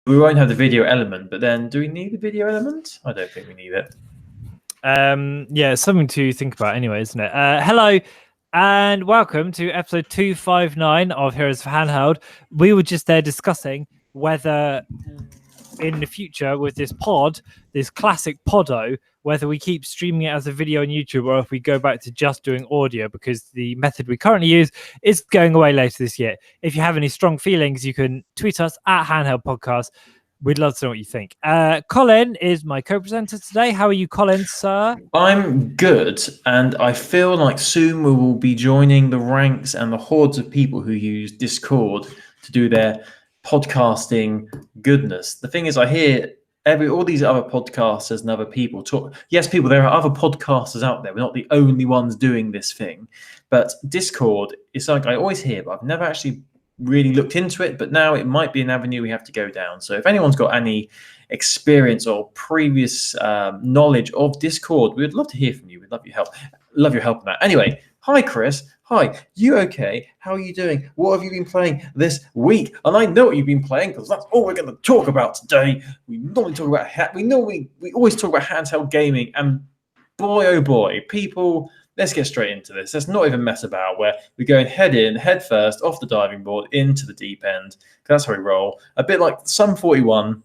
we won't have the video element. But then, do we need the video element? I don't think we need it. Yeah, it's something to think about anyway, isn't it? Hello and welcome to episode 259 of Heroes for Handheld. We were just there discussing whether in the future with this classic Podo, whether we keep streaming it as a video on YouTube or if we go back to just doing audio, because the method we currently use is going away later this year. If you have any strong feelings, you can tweet us at Handheld Podcast. We'd love to know what you think. Colin is my co-presenter today. How are you, Colin, sir? I'm good, and I feel like soon we will be joining the ranks and the hordes of people who use Discord to do their podcasting goodness. The thing is, I hear all these other podcasters and other people talk. Yes, people, there are other podcasters out there. We're not the only ones doing this thing. But Discord is something I always hear, but I've never actually really looked into it, but now it might be an avenue we have to go down. So if anyone's got any experience or previous knowledge of Discord, we'd love to hear from you. We'd love your help. Love your help on that. Anyway, hi Chris. Hi, you okay? How are you doing? What have you been playing this week? And I know what you've been playing because that's all we're going to talk about today. We normally talk about we always talk about handheld gaming, and boy oh boy, people. Let's get straight into this. Let's not even mess about where we're going head first, off the diving board, into the deep end. That's how we roll. A bit like Sum 41,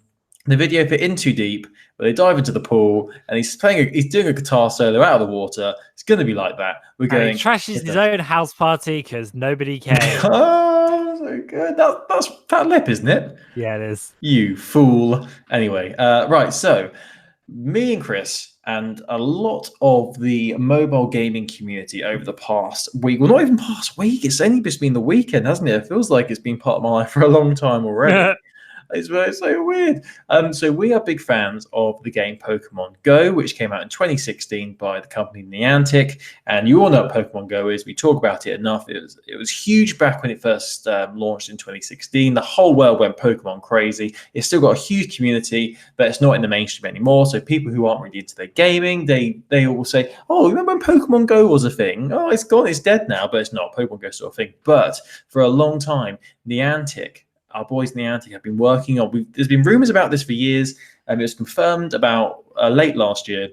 the video for In Too Deep, where they dive into the pool and he's doing a guitar solo out of the water. It's going to be like that. We're going. And he trashes his own house party because nobody cares. Oh, so good. That's Fat Lip, isn't it? Yeah, it is. You fool. Anyway, right. So me and Chris and a lot of the mobile gaming community over the past week, well, not even past week, it's only just been the weekend, hasn't it? It feels like it's been part of my life for a long time already. It's so weird. So we are big fans of the game Pokemon Go, which came out in 2016 by the company Niantic. And you all know what Pokemon Go is. We talk about it enough. It was huge back when it first launched in 2016. The whole world went Pokemon crazy. It's still got a huge community, but it's not in the mainstream anymore. So people who aren't really into their gaming, they all say, oh, remember when Pokemon Go was a thing? Oh, it's gone. It's dead now, but it's not. Pokemon Go sort of thing. But for a long time, Niantic, our boys Niantic, have been working on. There's been rumors about this for years, and it was confirmed about late last year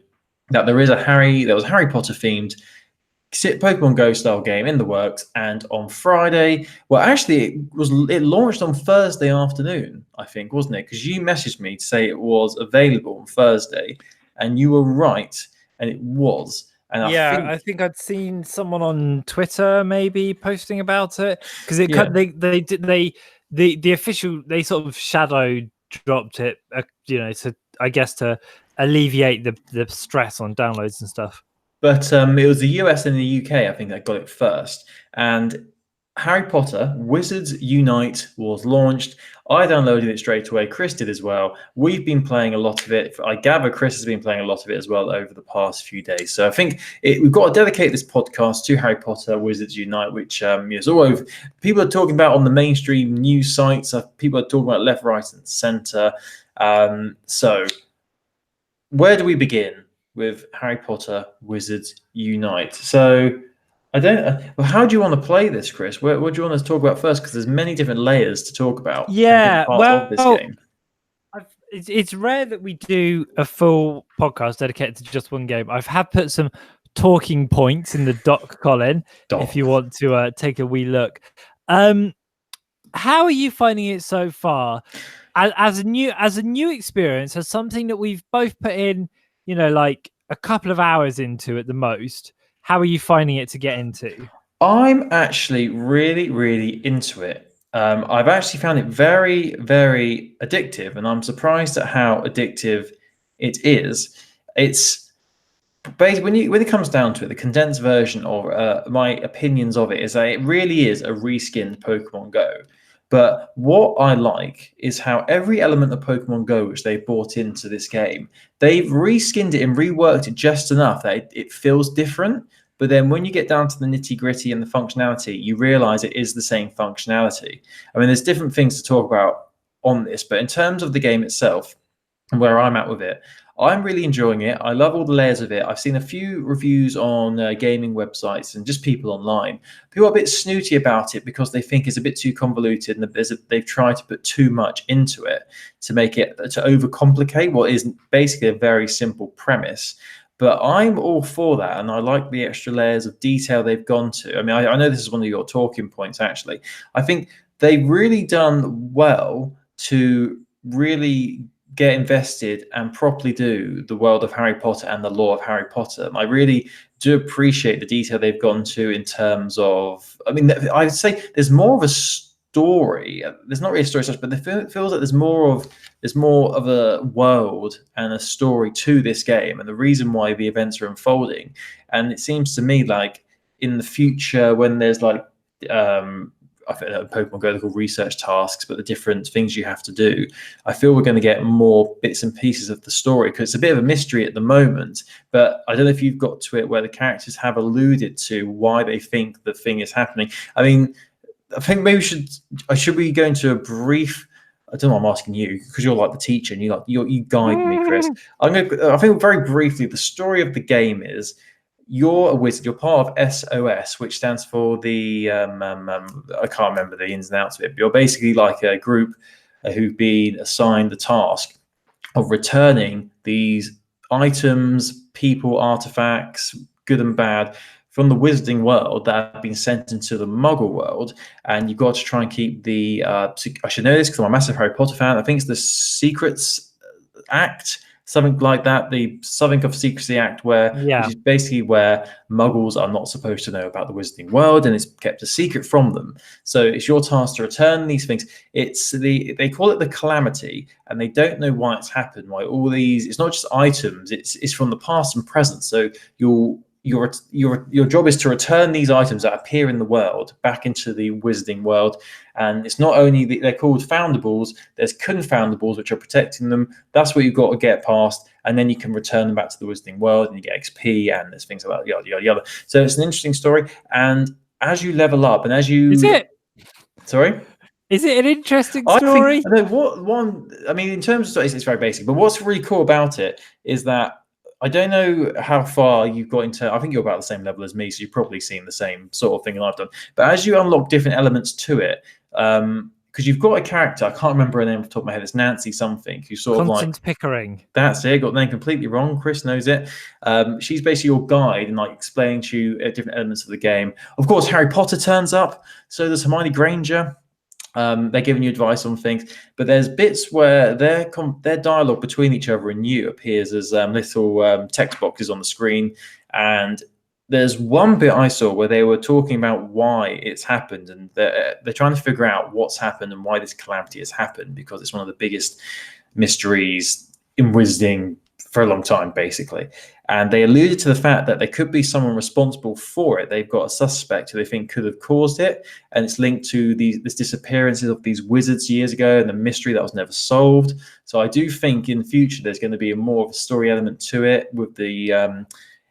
that there was a Harry Potter themed Pokemon Go style game in the works. And on Friday, well, actually, it launched on Thursday afternoon, I think, wasn't it? Because you messaged me to say it was available on Thursday, and you were right, and it was. And I think I'd seen someone on Twitter maybe posting about it because the official, they sort of shadow dropped it, to alleviate the stress on downloads and stuff. But it was the US and the UK, I think, that got it first. And Harry Potter Wizards Unite was launched. I downloaded it straight away. Chris did as well. We've been playing a lot of it. I gather Chris has been playing a lot of it as well over the past few days. So I think we've got to dedicate this podcast to Harry Potter Wizards Unite, which is all over. People are talking about on the mainstream news sites. People are talking about left, right, and centre. So where do we begin with Harry Potter Wizards Unite? So how do you want to play this, Chris? What do you want to talk about first? Because there's many different layers to talk about. Yeah, of this game. It's rare that we do a full podcast dedicated to just one game. I have put some talking points in the doc, Colin, if you want to take a wee look. How are you finding it so far? As a new experience, as something that we've both put in, like a couple of hours into at the most. How are you finding it to get into? I'm actually really, really into it. I've actually found it very, very addictive, and I'm surprised at how addictive it is. It's basically, when it comes down to it, the condensed version of my opinions of it is that it really is a reskinned Pokemon Go. But what I like is how every element of Pokemon Go, which they brought into this game, they've reskinned it and reworked it just enough that it feels different. But then when you get down to the nitty gritty and the functionality, you realize it is the same functionality. I mean, there's different things to talk about on this, but in terms of the game itself and where I'm at with it, I'm really enjoying it. I love all the layers of it. I've seen a few reviews on gaming websites and just people online. People are a bit snooty about it because they think it's a bit too convoluted and they've tried to put too much into it to make it to overcomplicate what is basically a very simple premise. But I'm all for that, and I like the extra layers of detail they've gone to. I mean, I know this is one of your talking points, actually. I think they've really done well to really get invested and properly do the world of Harry Potter and the lore of Harry Potter. And I really do appreciate the detail they've gone to in terms of, I mean, I'd say there's more of a story. There's not really a story such, but it feels like there's more of a world and a story to this game and the reason why the events are unfolding. And it seems to me like in the future when there's like I think Pokemon Go, they're called research tasks, but the different things you have to do, I feel we're going to get more bits and pieces of the story because it's a bit of a mystery at the moment. But I don't know if you've got to it where the characters have alluded to why they think the thing is happening. I mean, I think maybe should we go into a brief? I don't know. I'm asking you because you're like the teacher and you guide me, Chris. I think very briefly the story of the game is you're a wizard. You're part of SOS, which stands for the I can't remember the ins and outs of it. But you're basically like a group who've been assigned the task of returning these items, people, artifacts, good and bad, from the wizarding world that have been sent into the Muggle world, and you've got to try and keep the. I should know this because I'm a massive Harry Potter fan. I think it's the Secrets Act, something like that. The something of Secrecy Act, which is basically where Muggles are not supposed to know about the wizarding world, and it's kept a secret from them. So it's your task to return these things. They call it the Calamity, and they don't know why it's happened. Why all these? It's not just items. It's from the past and present. So your job is to return these items that appear in the world back into the wizarding world. And it's not only they're called foundables, there's confoundables which are protecting them. That's what you've got to get past, and then you can return them back to the wizarding world and you get XP and there's things like that, yada yada yada. So it's an interesting story, and as you level up and as you is it an interesting story? I mean, in terms of it's very basic, but what's really cool about it is that I don't know how far you've got into. I think you're about the same level as me, so you've probably seen the same sort of thing that I've done. But as you unlock different elements to it, because you've got a character, I can't remember her name off the top of my head. It's Nancy something. Who's sort Constance of like Pickering. That's it. Got the name completely wrong. Chris knows it. She's basically your guide and like explaining to you different elements of the game. Of course, Harry Potter turns up. So does Hermione Granger. They're giving you advice on things, but there's bits where their dialogue between each other and you appears as little text boxes on the screen. And there's one bit I saw where they were talking about why it's happened, and they're trying to figure out what's happened and why this calamity has happened, because it's one of the biggest mysteries in wizarding for a long time, basically. And they alluded to the fact that there could be someone responsible for it. They've got a suspect who they think could have caused it, and it's linked to this disappearances of these wizards years ago and the mystery that was never solved. So I do think in the future there's going to be more of a story element to it. With the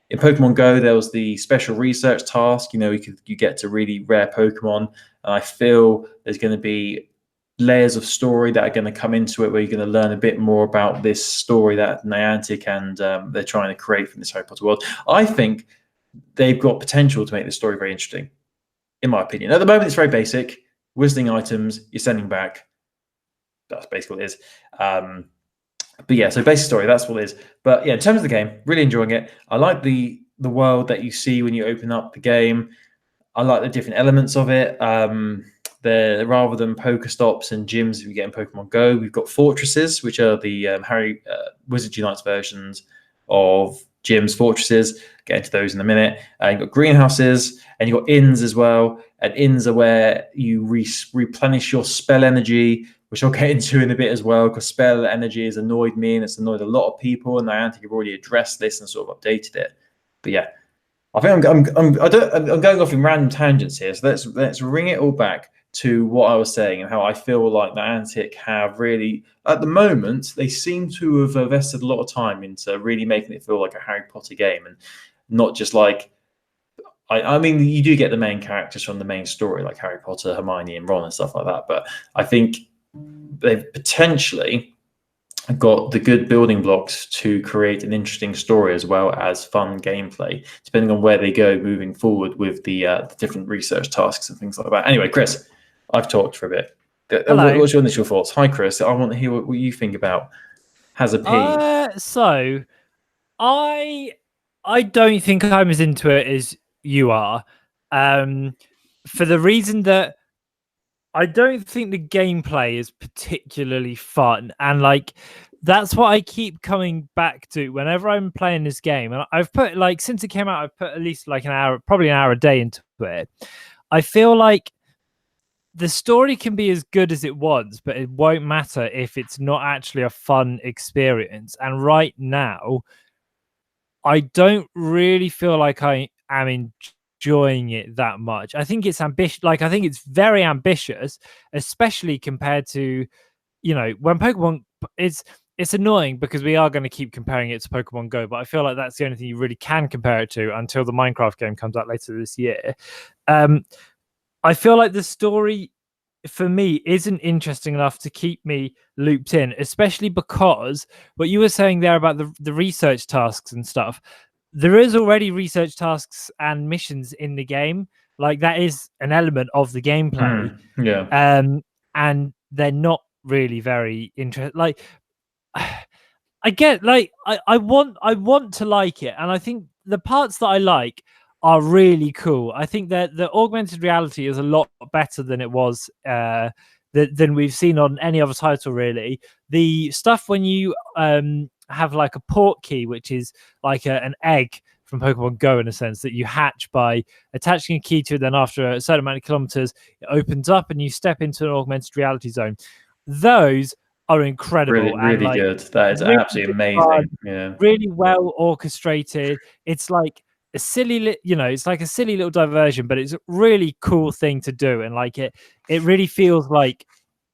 in Pokemon Go, there was the special research task. You get to really rare Pokemon, and I feel there's going to be layers of story that are going to come into it where you're going to learn a bit more about this story that Niantic and they're trying to create from this Harry Potter world. I think they've got potential to make this story very interesting, in my opinion. At the moment, it's very basic. Wizarding items, you're sending back. That's basically what it is. But yeah, so basic story, that's what it is. But yeah, in terms of the game, really enjoying it. I like the world that you see when you open up the game. I like the different elements of it. Rather than Pokestops and gyms we get in Pokemon Go, we've got fortresses, which are the Harry Wizards Unites versions of gyms, fortresses. Get into those in a minute. You've got greenhouses, and you've got inns as well. And inns are where you replenish your spell energy, which I'll get into in a bit as well, because spell energy has annoyed me and it's annoyed a lot of people. And Niantic have already addressed this and sort of updated it. But yeah, I think I'm going off in random tangents here. So let's ring it all back to what I was saying and how I feel like Niantic have really, at the moment, they seem to have invested a lot of time into really making it feel like a Harry Potter game, and not just like, I mean, you do get the main characters from the main story, like Harry Potter, Hermione, and Ron and stuff like that. But I think they've potentially got the good building blocks to create an interesting story as well as fun gameplay, depending on where they go moving forward with the different research tasks and things like that. Anyway, Chris, I've talked for a bit. Hello. What's your initial thoughts? Hi, Chris. I want to hear what you think about Hazard P. So I don't think I'm as into it as you are, for the reason that I don't think the gameplay is particularly fun, and like that's what I keep coming back to whenever I'm playing this game. And I've put like since it came out, I've put at least like an hour, probably an hour a day into it. I feel like the story can be as good as it wants, but it won't matter if it's not actually a fun experience. And right now, I don't really feel like I am enjoying it that much. I think it's ambitious. Like, I think it's very ambitious, especially compared to, when Pokemon, it's annoying because we are going to keep comparing it to Pokemon Go, but I feel like that's the only thing you really can compare it to until the Minecraft game comes out later this year. I feel like the story for me isn't interesting enough to keep me looped in, especially because what you were saying there about the research tasks and stuff. There is already research tasks and missions in the game. Like, that is an element of the gameplay. And they're not really very interesting. Like, I get, like, I want to like it, and I think the parts that I like are really cool. I think that the augmented reality is a lot better than it was than we've seen on any other title, really. The stuff when you have like a port key, which is like an egg from Pokemon Go, in a sense, that you hatch by attaching a key to it, then after a certain amount of kilometers, it opens up and you step into an augmented reality zone. Those are incredible. Really and, good. That is really absolutely amazing. fun, really well orchestrated. It's like a silly, it's like a silly little diversion, but it's a really cool thing to do. And like it really feels like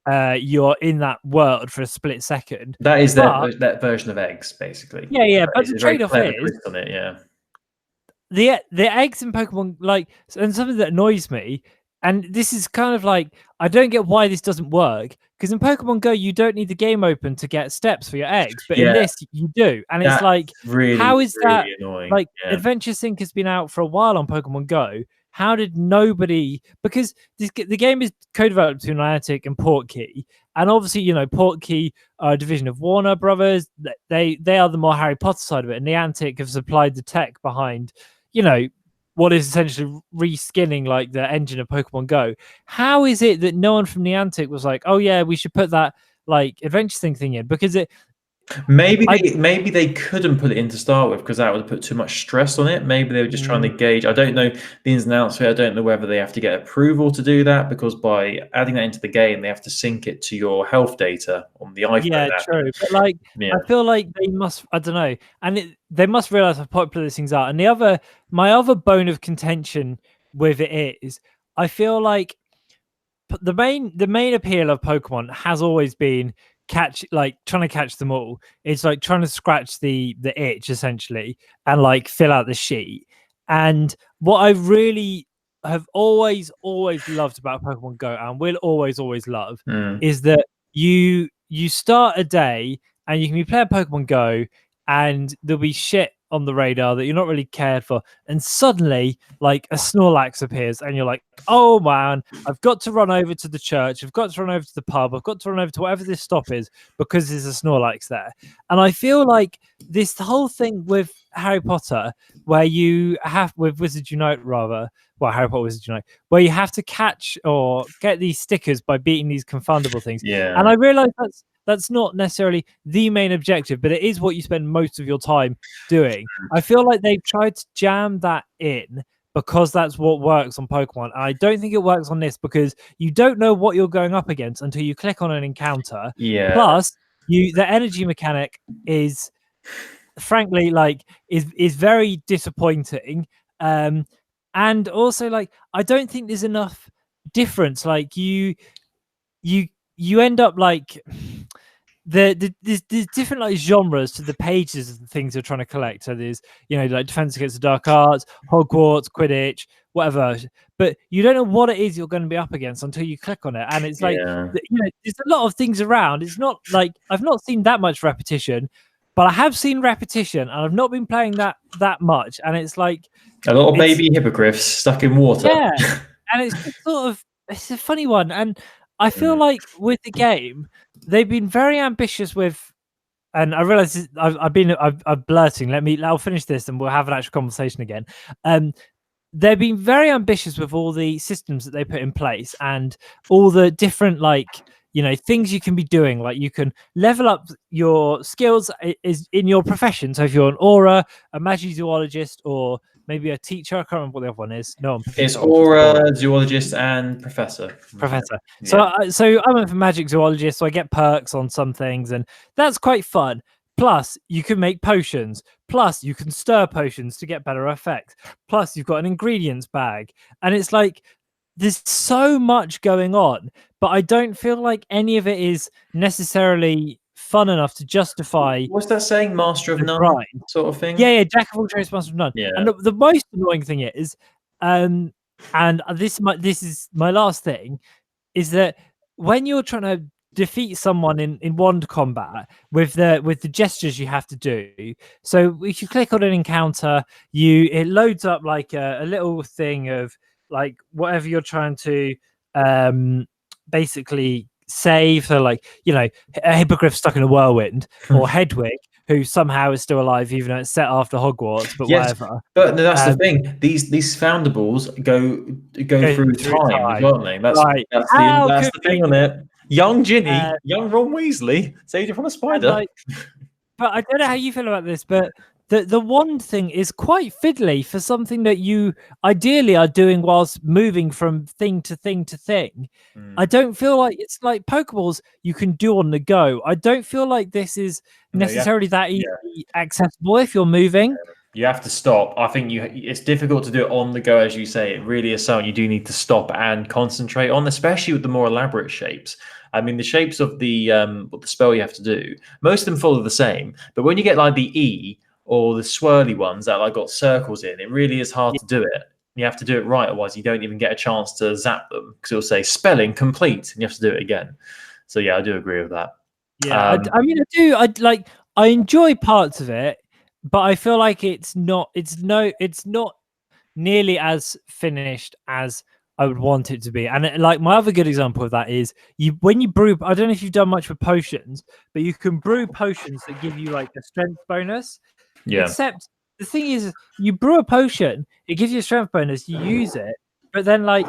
you're in that world for a split second. That is that version of eggs, basically. Yeah. But the trade-off is on it, yeah. The eggs in Pokemon, like, and something that annoys me, and this is kind of like, I don't get why this doesn't work, because in Pokemon Go you don't need the game open to get steps for your eggs, but in this you do. And it's like, really, how is that annoying? Like, Adventure Sync has been out for a while on Pokemon Go. How did nobody, because the game is co-developed between Niantic and Portkey, and obviously, Portkey are a division of Warner Brothers. They are the more Harry Potter side of it, and Niantic have supplied the tech behind what is essentially reskinning like the engine of Pokemon Go. How is it that no one from Niantic was like, oh yeah, we should put that like Adventure thing in? Because maybe they couldn't put it in to start with, because that would have put too much stress on it. Maybe they were just trying to gauge. I don't know the ins and outs of it. I don't know whether they have to get approval to do that, because by adding that into the game, they have to sync it to your health data on the iPhone. Yeah, true. But like, I feel like they must, I don't know, and they must realize how popular these things are. And my other bone of contention with it is, I feel like the main appeal of Pokemon has always been trying to catch them all. It's like trying to scratch the itch, essentially, and like fill out the sheet. And what I really have always loved about Pokemon Go, and will always love, is that you start a day and you can be playing Pokemon Go, and there'll be shit on the radar that you're not really cared for, and suddenly like a Snorlax appears, and you're like, oh man, I've got to run over to the church, I've got to run over to the pub, I've got to run over to whatever this stop is, because there's a Snorlax there. And I feel like this whole thing with Harry Potter, where you have, with Wizards Unite rather, well, Harry Potter Wizards Unite, where you have to catch or get these stickers by beating these confoundable things. And I realize that's not necessarily the main objective, but it is what you spend most of your time doing. I feel like they've tried to jam that in because that's what works on Pokemon. And I don't think it works on this, because you don't know what you're going up against until you click on an encounter. Plus, the energy mechanic is, frankly, like, is very disappointing. And also, like, I don't think there's enough difference. Like, you end up like, there's different like genres to the pages of the things you're trying to collect. So there's, you know, like Defense Against the Dark Arts, Hogwarts, Quidditch, whatever. But you don't know what it is you're going to be up against until you click on it. And it's like, Yeah. you know, there's a lot of things around. It's not like I've not seen that much repetition, but I have seen repetition, and I've not been playing that much. And it's like A lot of baby hippogriffs stuck in water. yeah, and it's just sort of, it's a funny one. And I feel like with the game, they've been very ambitious with, and I realize I'm blurting. I'll finish this and we'll have an actual conversation again. They've been very ambitious with all the systems that they put in place and all the different, like, you know, things you can be doing. Like you can level up your skills is in your profession. So if you're an aura, a magizoologist, or maybe a teacher, I can't remember what the other one is. No, it's aura, zoologist, and professor. Professor. Yeah. So I went for magic zoologist, so I get perks on some things, and that's quite fun. Plus, you can make potions. Plus, you can stir potions to get better effects. Plus, you've got an ingredients bag, and it's like there's so much going on, but I don't feel like any of it is necessarily fun enough to justify. What's that saying? Master of none, grind. sort of thing. Yeah, Jack of all trades, master of none. Yeah. And the most annoying thing is, and this is my last thing, is that when you're trying to defeat someone in wand combat with the gestures you have to do. So if you click on an encounter, it loads up like a little thing of like whatever you're trying to basically save. So like, you know, a hippogriff stuck in a whirlwind, or Hedwig, who somehow is still alive even though it's set after Hogwarts, but yes, whatever. But no, that's the thing. These foundables go through time, don't they? That's the thing on it. Young Ginny, young Ron Weasley, saved it from a spider. Like, but I don't know how you feel about this, but the wand thing is quite fiddly for something that you ideally are doing whilst moving from thing to thing to thing. I don't feel like it's like Pokeballs you can do on the go. I don't feel like this is necessarily that easily accessible if you're moving. You have to stop. I think it's difficult to do it on the go, as you say. It really is something you do need to stop and concentrate on, especially with the more elaborate shapes. I mean, the shapes of the spell you have to do, most of them follow the same. But when you get like the E or the swirly ones that like got circles in, it really is hard to do it. You have to do it right, otherwise you don't even get a chance to zap them, because it'll say spelling complete, and you have to do it again. So yeah, I do agree with that. Yeah, I mean, I do. I enjoy parts of it, but I feel like it's not nearly as finished as I would want it to be. And like my other good example of that is when you brew. I don't know if you've done much with potions, but you can brew potions that give you like a strength bonus. Yeah. Except the thing is, you brew a potion, it gives you a strength bonus. You use it, but then like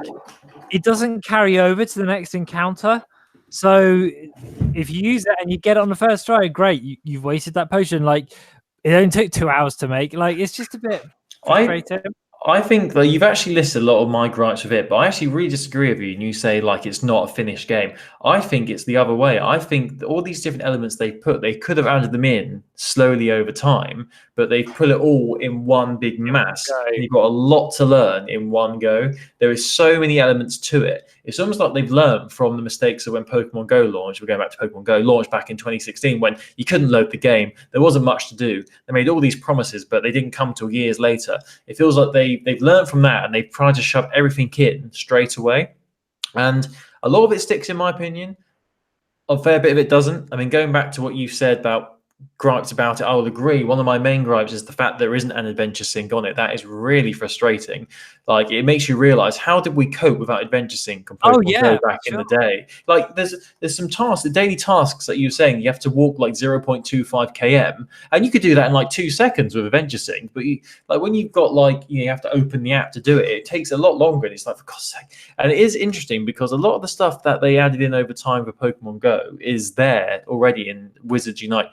it doesn't carry over to the next encounter. So if you use it and you get it on the first try, great. You've wasted that potion. Like it only took 2 hours to make. Like it's just a bit frustrating. I think that you've actually listed a lot of my gripes with it, but I actually really disagree with you. And you say like it's not a finished game. I think it's the other way. I think all these different elements they could have added them in slowly over time, but they've put it all in one big mass. And you've got a lot to learn in one go. There is so many elements to it. It's almost like they've learned from the mistakes of when Pokemon Go launched. We're going back to Pokemon Go launched back in 2016 when you couldn't load the game. There wasn't much to do. They made all these promises, but they didn't come till years later. It feels like they've learned from that and they've tried to shove everything in straight away. And a lot of it sticks, in my opinion. A fair bit of it doesn't. I mean, going back to what you said about gripes about it, I will agree. One of my main gripes is the fact there isn't an adventure sync on it. That is really frustrating. Like, it makes you realize, how did we cope without adventure sync back in the day? Like, there's some tasks, the daily tasks that you were saying, you have to walk like 0.25 km, and you could do that in like 2 seconds with adventure sync. But when you've got like, you have to open the app to do it, it takes a lot longer, and it's like, for God's sake. And it is interesting because a lot of the stuff that they added in over time for Pokemon Go is there already in Wizards Unite.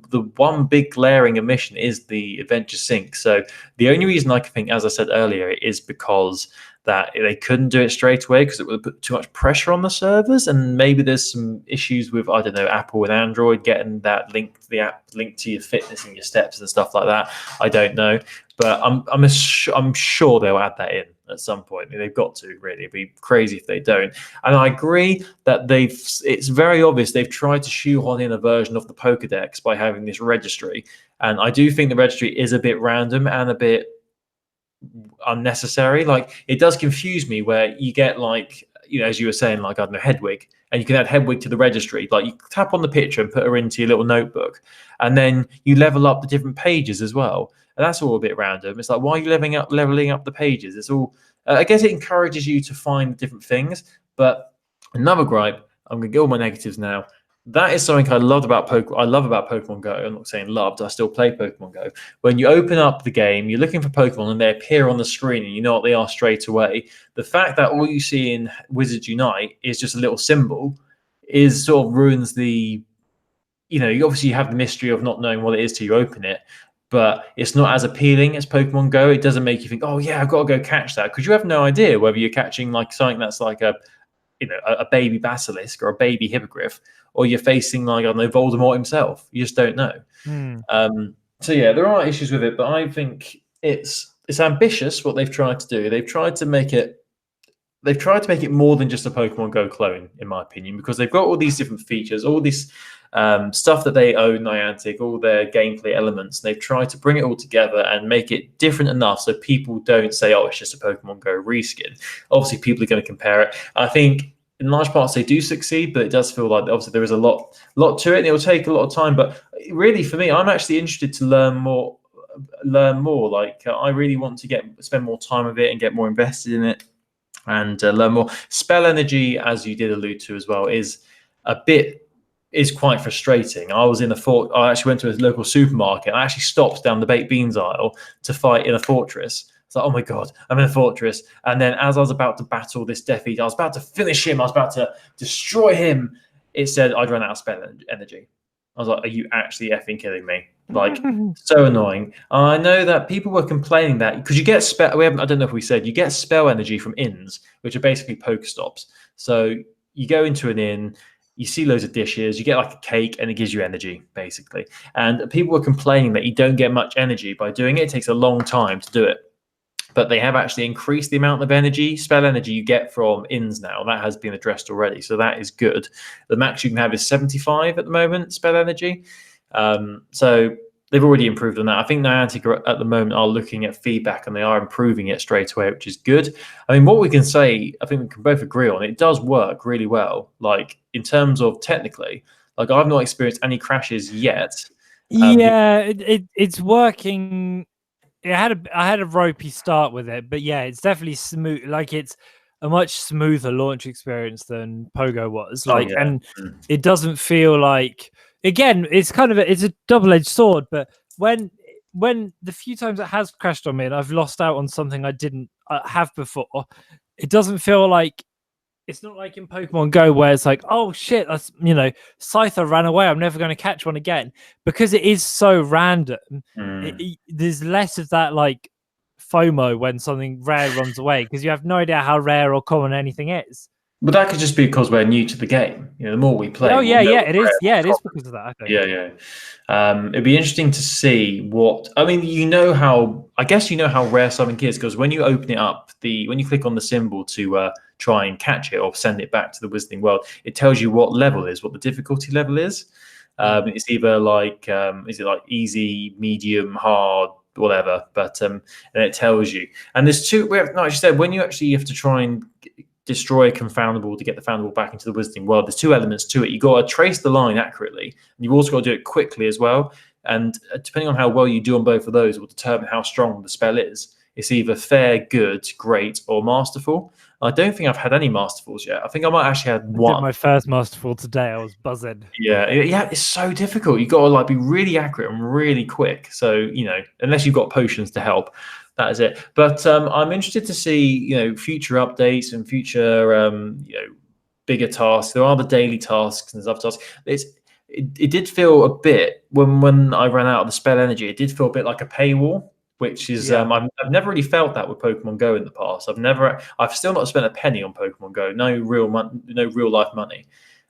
The one big glaring omission is the adventure sync. So the only reason I can think, as I said earlier, is because that they couldn't do it straight away because it would put too much pressure on the servers, and maybe there's some issues with, I don't know, Apple and Android getting that link to the app linked to your fitness and your steps and stuff like that. I don't know, but I'm sure they'll add that in. at some point. They've got to, really. It'd be crazy if they don't. And I agree that it's very obvious they've tried to shoehorn in a version of the Pokedex by having this registry. And I do think the registry is a bit random and a bit unnecessary. Like, it does confuse me where you get, like, as you were saying, like, I don't know, Hedwig, and you can add Hedwig to the registry. Like, you tap on the picture and put her into your little notebook, and then you level up the different pages as well. And that's all a bit random. It's like, why are you leveling up the pages? It's all, I guess it encourages you to find different things. But another gripe, I'm going to get all my negatives now. That is something I love about Pokemon Go. I'm not saying loved, I still play Pokemon Go. When you open up the game, you're looking for Pokemon and they appear on the screen and you know what they are straight away. The fact that all you see in Wizards Unite is just a little symbol is sort of ruins the, you obviously have the mystery of not knowing what it is till you open it, but it's not as appealing as Pokemon Go. It doesn't make you think, oh yeah, I've got to go catch that, because you have no idea whether you're catching like something that's like a baby basilisk or a baby hippogriff, or you're facing, like, I don't know, Voldemort himself. You just don't know. So yeah, there are issues with it, but I think it's ambitious what they've tried to do. They've tried to make it more than just a Pokemon Go clone, in my opinion, because they've got all these different features, all this stuff that they own, Niantic, all their gameplay elements. They've tried to bring it all together and make it different enough so people don't say, oh, it's just a Pokemon Go reskin. Obviously, people are going to compare it. I think in large parts they do succeed, but it does feel like obviously there is a lot to it, and it will take a lot of time. But really, for me, I'm actually interested to learn more. Like, I really want to spend more time with it and get more invested in it and learn more. Spell energy, as you did allude to as well, is quite frustrating. I actually went to a local supermarket. I actually stopped down the baked beans aisle to fight in a fortress. It's like, oh my god, I'm in a fortress. And then as I was about to battle this Death Eater, I was about to finish him, I was about to destroy him, it said I'd run out of spell energy. I was like, are you actually effing kidding me? Like, so annoying. I know that people were complaining that because you get I don't know if we said, you get spell energy from inns, which are basically Pokestops. So you go into an inn, you see loads of dishes, you get like a cake, and it gives you energy, basically. And people were complaining that you don't get much energy by doing it. It takes a long time to do it. But they have actually increased the amount of spell energy you get from inns now. That has been addressed already, so that is good. The max you can have is 75 at the moment, spell energy. So they've already improved on that. I think Niantic at the moment are looking at feedback and they are improving it straight away, which is good. I mean, what we can say, I think we can both agree on, it does work really well. Like, in terms of technically, like, I've not experienced any crashes yet. It's working. I had a ropey start with it, but yeah, it's definitely smooth. Like, it's a much smoother launch experience than Pogo was. Like, and it doesn't feel like, again, it's kind of it's a double-edged sword. But when the few times it has crashed on me and I've lost out on something I didn't have before, it doesn't feel like, it's not like in Pokemon Go where it's like, oh shit, that's, Scyther ran away, I'm never going to catch one again. Because it is so random, there's less of that, like, FOMO when something rare runs away, because you have no idea how rare or common anything is. But that could just be because we're new to the game. The more we play. Oh yeah, it is. Yeah, it is because of that, I think. Yeah. It'd be interesting to see what. I mean, I guess how rare something is, because when you open it up, when you click on the symbol to try and catch it or send it back to the Wizarding World, it tells you what the difficulty level is. It's either like, is it like easy, medium, hard, whatever? But and it tells you. And there's two. Like you said, when you actually have to try and destroy a confoundable to get the foundable back into the Wizarding World, there's two elements to it. You've got to trace the line accurately, and you've also got to do it quickly as well. And depending on how well you do on both of those will determine how strong the spell is. It's either fair, good, great, or masterful. I don't think I've had any masterfuls yet. I think I might actually have one. I did my first masterful today. I was buzzing. Yeah, it's so difficult. You've got to, like, be really accurate and really quick. So, unless you've got potions to help, that is it. But I'm interested to see, future updates and future, bigger tasks. There are the daily tasks and other tasks. It did feel a bit, when I ran out of the spell energy, it did feel a bit like a paywall, which is, I've never really felt that with Pokemon Go in the past. I've still not spent a penny on Pokemon Go, no real life money.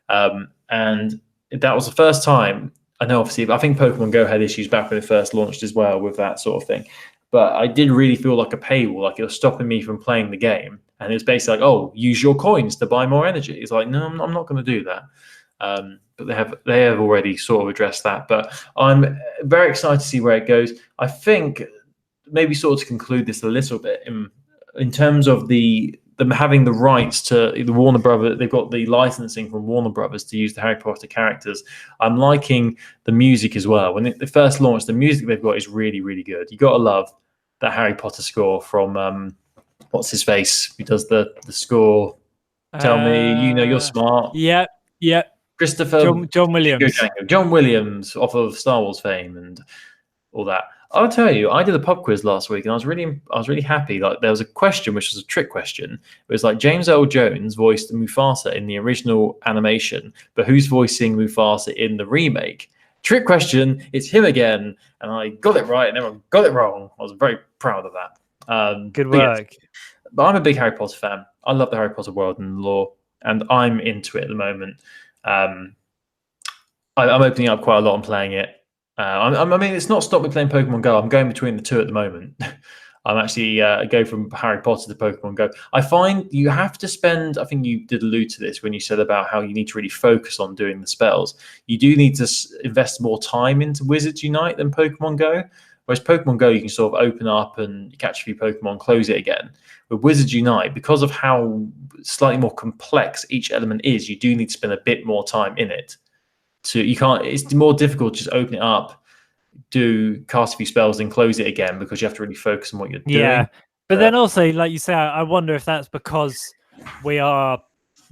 And that was the first time. I know, obviously, I think Pokemon Go had issues back when it first launched as well with that sort of thing. but I did really feel like a paywall, like it was stopping me from playing the game. And it was basically like, oh, use your coins to buy more energy. It's like, no, I'm not going to do that. But they have already sort of addressed that. But I'm very excited to see where it goes. I think maybe sort of to conclude this a little bit in terms of them having the rights to the Warner Brothers, they've got the licensing from Warner Brothers to use the Harry Potter characters. I'm liking the music as well. When they first launched, the music they've got is really, really good. You got to love that Harry Potter score from what's his face who does the score. Tell me, you're smart. Yep. Christopher John Williams. John Williams off of Star Wars fame and all that. I'll tell you, I did a pub quiz last week, and I was really happy. Like there was a question, which was a trick question. It was like James Earl Jones voiced Mufasa in the original animation, but who's voicing Mufasa in the remake? Trick question. It's him again, and I got it right, and everyone got it wrong. I was very proud of that. Good work. Yes, but I'm a big Harry Potter fan. I love the Harry Potter world and the lore, and I'm into it at the moment. I'm opening up quite a lot and playing it. I mean, it's not stopped me playing Pokemon Go. I'm going between the two at the moment. I'm actually go from Harry Potter to Pokemon Go. I find you have to spend, I think you did allude to this when you said about how you need to really focus on doing the spells. You do need to invest more time into Wizards Unite than Pokemon Go. Whereas Pokemon Go, you can sort of open up and catch a few Pokemon, close it again. With Wizards Unite, because of how slightly more complex each element is, you do need to spend a bit more time in it. It's more difficult to just open it up, cast a few spells, and close it again because you have to really focus on what you're doing. Yeah, but then also, like you say, I wonder if that's because we are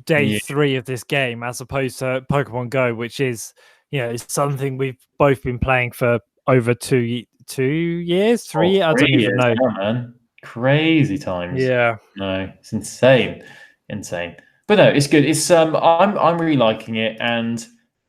day 3 of this game as opposed to Pokemon Go, which is, it's something we've both been playing for over 2 years, 3 years. I don't even know. Yeah, man. Crazy times. Yeah. No, it's insane. But no, it's good. It's I'm really liking it, and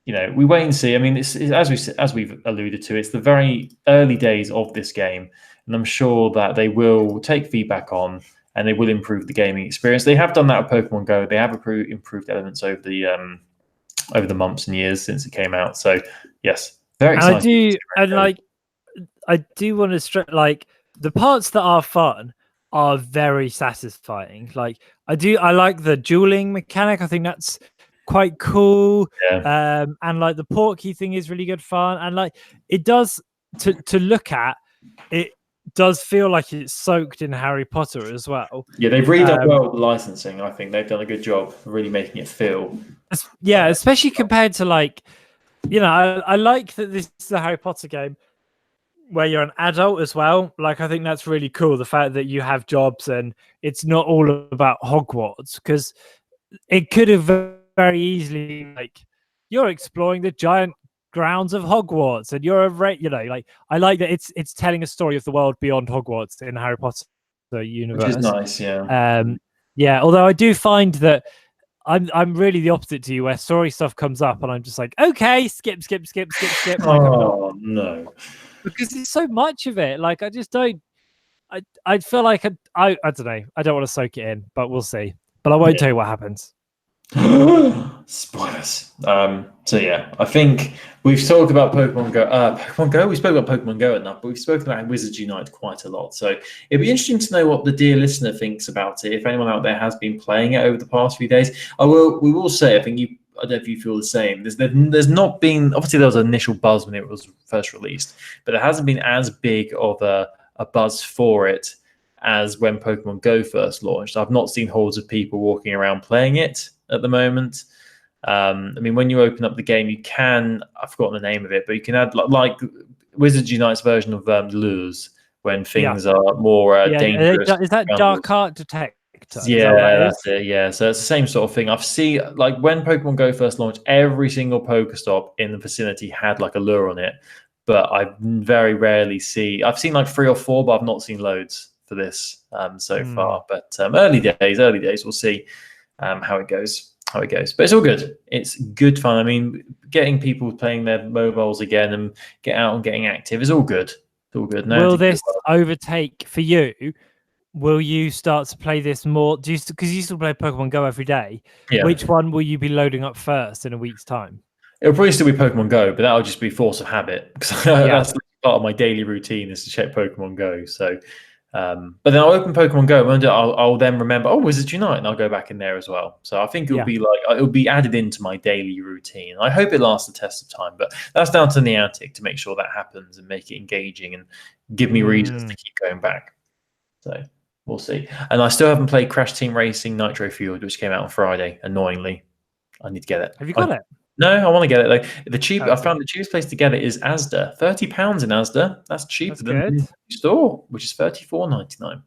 we wait and see. I mean, it's as we've alluded to, it's the very early days of this game, and I'm sure that they will take feedback on and they will improve the gaming experience. They have done that with Pokemon Go. They have improved elements over the months and years since it came out. So yes, very exciting. I do want to stress, like, the parts that are fun are very satisfying. Like I like the dueling mechanic. I think that's quite cool. Yeah. And like the portkey thing is really good fun, and like it does to look at it does feel like it's soaked in Harry Potter as well. Yeah, they've really done well with the licensing. I think they've done a good job of really making it feel. Yeah, especially compared to like, I like that this is a Harry Potter game where you're an adult as well. Like, I think that's really cool. The fact that you have jobs and it's not all about Hogwarts, because it could have very easily, like, you're exploring the giant grounds of Hogwarts and you're like, I like that it's telling a story of the world beyond Hogwarts in Harry Potter universe. Which is nice, yeah. Yeah, although I do find that I'm really the opposite to you, where story stuff comes up and I'm just like, okay, skip. Like, no. Because there's so much of it. Like, I just don't. I feel like I don't know. I don't want to soak it in, but we'll see. But I won't tell you what happens. Spoilers. So yeah, I think we've talked about Pokemon Go. We spoke about Pokemon Go enough, but we've spoken about Wizards Unite quite a lot. So it'd be interesting to know what the dear listener thinks about it. If anyone out there has been playing it over the past few days, we will say, I think I don't know if you feel the same. There's not been, obviously there was an initial buzz when it was first released, but it hasn't been as big of a buzz for it as when Pokemon Go first launched. I've not seen hordes of people walking around playing it at the moment. I mean, when you open up the game, you can, I've forgotten the name of it, but you can add like Wizards Unite's version of lures when things are more dangerous. Is that Dark Art Detector? Yeah, that's it. Yeah, so it's the same sort of thing. I've seen, like, when Pokemon Go first launched, every single Pokestop in the vicinity had like a lure on it, but I very rarely I've seen like 3 or 4, but I've not seen loads for this so far. But early days, we'll see how it goes. But it's all good. It's good fun. I mean, getting people playing their mobiles again and get out and getting active is all good. It's all good. Will this overtake for you? Will you start to play this more? Because you still play Pokemon Go every day. Yeah. Which one will you be loading up first in a week's time? It'll probably still be Pokemon Go, but that'll just be force of habit. Because that's part of my daily routine is to check Pokemon Go. So, but then I'll open Pokemon Go and I'll then remember, oh, Wizards Unite, and I'll go back in there as well. So I think it'll be added into my daily routine. I hope it lasts the test of time, but that's down to Niantic to make sure that happens and make it engaging and give me reasons to keep going back. So we'll see. And I still haven't played Crash Team Racing Nitro Fueled, which came out on Friday. Annoyingly, I need to get it. Have you got it? No, I want to get it. Like I found the cheapest place to get it is Asda. £30 in Asda. That's cheaper than the store, which is $34.99.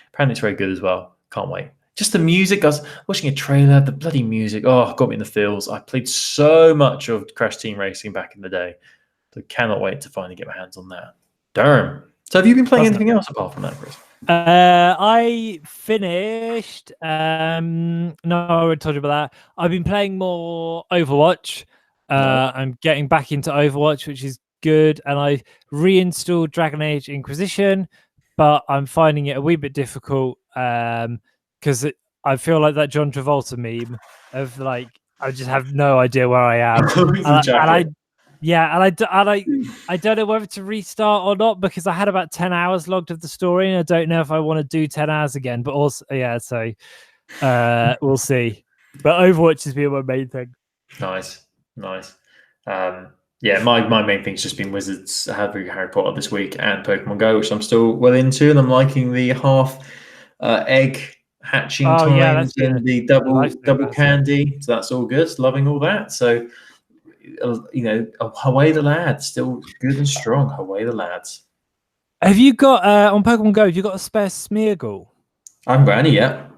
Apparently, it's very good as well. Can't wait. Just the music. I was watching a trailer. The bloody music. Oh, got me in the feels. I played so much of Crash Team Racing back in the day. So cannot wait to finally get my hands on that. Darn. So have you been playing anything else apart from that, Chris? I finished. No, I already told you about that. I've been playing more Overwatch. I'm getting back into Overwatch, which is good. And I reinstalled Dragon Age Inquisition, but I'm finding it a wee bit difficult because I feel like that John Travolta meme of like I just have no idea where I am. I don't know whether to restart or not because I had about 10 hours logged of the story and I don't know if I want to do 10 hours again. But also, so we'll see. But Overwatch has been my main thing. Nice. Yeah, my main thing's just been Wizards, Harry Potter this week and Pokemon Go, which I'm still well into, and I'm liking the half egg hatching times and the double candy. So that's all good. Loving all that. So away the lads, still good and strong. Away the lads. Have you got on Pokemon Go? Have you got a spare Smeargle? I haven't got any yet.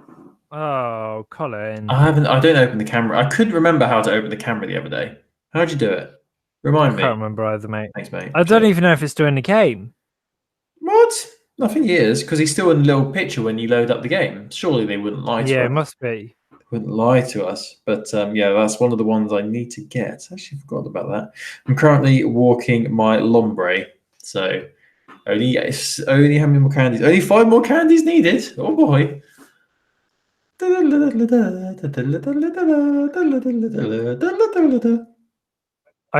Oh, Colin. I haven't. I don't open the camera. I couldn't remember how to open the camera the other day. How'd you do it? Remind me. I can't remember either, mate. Thanks, mate. I don't even know if it's doing the game. What? I think he is because he's still in the little picture when you load up the game. Surely they wouldn't lie to us. Yeah, it must be. Wouldn't lie to us, but that's one of the ones I need to get. I actually forgot about that. I'm currently walking my Lombre, so only how many more candies? Only 5 more candies needed. Oh boy! I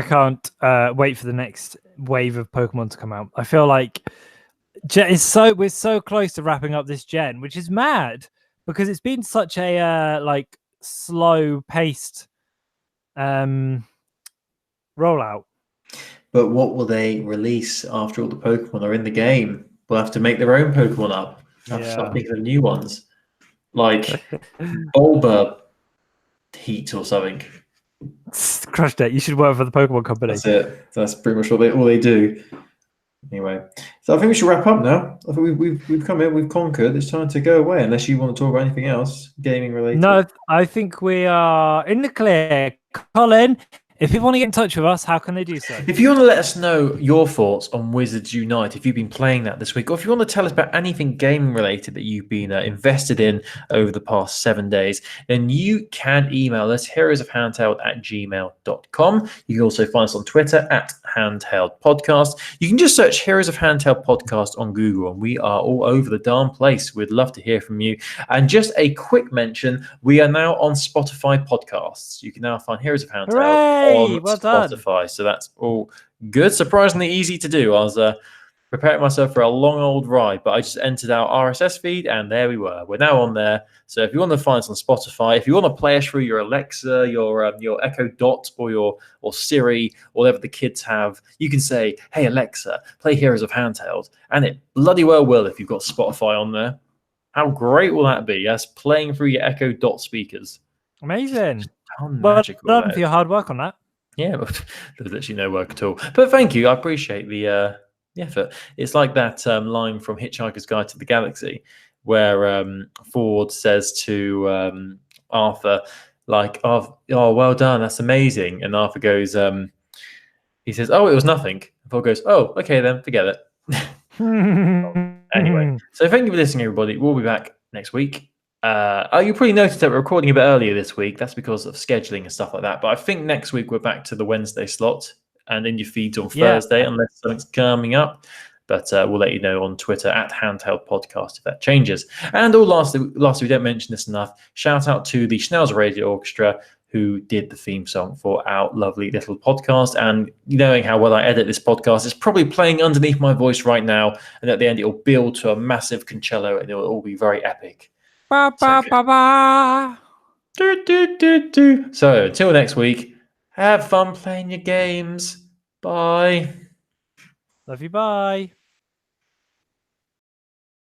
can't wait for the next wave of Pokemon to come out. I feel like we're so close to wrapping up this gen, which is mad. Because it's been such a slow-paced rollout. But what will they release after all the Pokemon are in the game? We'll have to make their own Pokemon up. Have to start thinking of new ones, like Bulba Heat or something. Crushed it. You should work for the Pokemon company. That's it. That's pretty much all they do. Anyway, so I think we should wrap up now. I think we've come in, we've conquered. It's time to go away, unless you want to talk about anything else gaming related. No, I think we are in the clear. Colin, if people want to get in touch with us, how can they do so? If you want to let us know your thoughts on Wizards Unite, if you've been playing that this week, or if you want to tell us about anything gaming related that you've been invested in over the past 7 days, then you can email us heroesofhandheld@gmail.com. You can also find us on Twitter @handheldpodcast. You can just search Heroes of Handheld Podcast on Google, and we are all over the darn place. We'd love to hear from you. And just a quick mention, we are now on Spotify podcasts. You can now find Heroes of Handheld. Hooray! On well Spotify, done. So that's all good. Surprisingly easy to do. I was preparing myself for a long old ride, but I just entered our RSS feed, and there we were. We're now on there. So if you want to find us on Spotify, if you want to play us through your Alexa, your Echo Dot, or Siri, or whatever the kids have, you can say, "Hey Alexa, play Heroes of Handheld," and it bloody well will if you've got Spotify on there. How great will that be? Yes, playing through your Echo Dot speakers. Amazing. Well done for your hard work on that. Yeah, but there's literally no work at all. But thank you. I appreciate the effort. It's like that line from Hitchhiker's Guide to the Galaxy where Ford says to Arthur, like, oh, well done. That's amazing. And Arthur goes, he says, oh, it was nothing. And Ford goes, oh, okay, then forget it. Anyway, so thank you for listening, everybody. We'll be back next week. You probably noticed that we're recording a bit earlier this week. That's because of scheduling and stuff like that. But I think next week we're back to the Wednesday slot and in your feeds on Thursday, unless something's coming up. But we'll let you know on Twitter @handheldpodcast if that changes. And lastly, we don't mention this enough. Shout out to the Schnauzer Radio Orchestra who did the theme song for our lovely little podcast. And knowing how well I edit this podcast, it's probably playing underneath my voice right now. And at the end, it'll build to a massive concello and it'll all be very epic. Ba, ba, ba, ba. So until next week, have fun playing your games. Bye. Love you. Bye.